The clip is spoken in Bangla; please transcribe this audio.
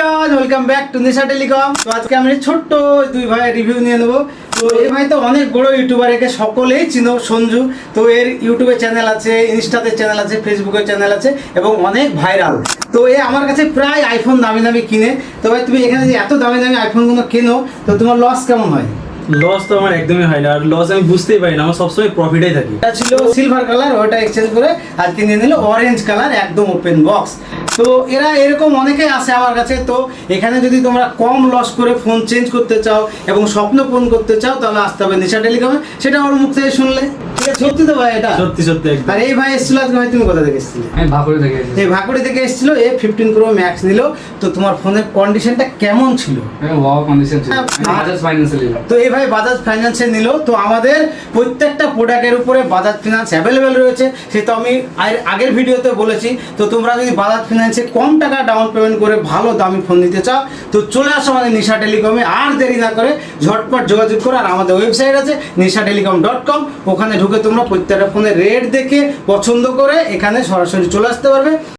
Everyone welcome back to Nisha telecom. তো আজকে আমি ছোট্ট দুই ভাইয়ের রিভিউ নিয়ে নেবো। তো এই ভাই তো অনেক বড় ইউটিউবার, একে সকলেই চিনো, সঞ্জু। তো এর ইউটিউবে চ্যানেল আছে, ইনস্টাতে চ্যানেল আছে, ফেসবুকে চ্যানেল আছে এবং অনেক ভাইরাল। তো এ আমার কাছে প্রায় আইফোন দামি দামি কিনে। তো ভাই তুমি এখানে যে এত দামি দামি আইফোনগুলো কেনো, তো তোমার লস কেমন হয়? লস তো আমার একদমই হয় না, আর লস আমি বুঝতেই পারি না, আমার সবসময় প্রফিটেই থাকি। এটা ছিল সিলভার কালার, ওটা এক্সচেঞ্জ করে আজকে নিয়ে নিল অরেঞ্জ কালার, একদম ওপেন বক্স। তো এরা এরকম অনেকেই আসে আমার কাছে। তো এখানে যদি তোমরা কম লস করে ফোন চেঞ্জ করতে চাও এবং স্বপ্ন পূরণ করতে চাও, তাহলে আসতে হবে নিশা টেলিকমে। সেটা ওর মুখ থেকে শুনলে ঠিক আছে। সত্যি তো ভাই এটা সত্যি সত্যি একদম। আর এই ভাই এসেছিল আজকে। ভাই তুমি কোথা থেকে এসেছিলে? আমি ভাকুড়ি থেকে এসেছি। এই ভাকুড়ি থেকে এসেছিল। এ 15 প্রো ম্যাক্স নিল। তো তোমার ফোনের কন্ডিশনটা কেমন ছিল? ওয়াও কন্ডিশন ছিল। হ্যাঁ, বাজাজ ফাইন্যান্সে নিলাম। তো এই ভাই বাজাজ ফাইন্যান্সে নিল। তো আমাদের প্রত্যেকটা প্রোডাক্টের উপরে বাজাজ ফিনান্স অ্যাভেলেবেল রয়েছে, সে তো আমি আগের ভিডিওতে বলেছি। তো তোমরা যদি বাজাজ ফিনান্সে কম টাকা ডাউন পেমেন্ট করে ভালো দামি ফোন নিতে চাও, তো চলে আসো আমাদের নিশা টেলিকমে। আর দেরি না করে ঝটপট যোগাযোগ করো। আর আমাদের ওয়েবসাইট আছে nishatelecom.com, ওখানে ঢুকে তোমরা প্রত্যেকটা ফোনের রেট দেখে পছন্দ করে এখানে সরাসরি চলে আসতে পারবে।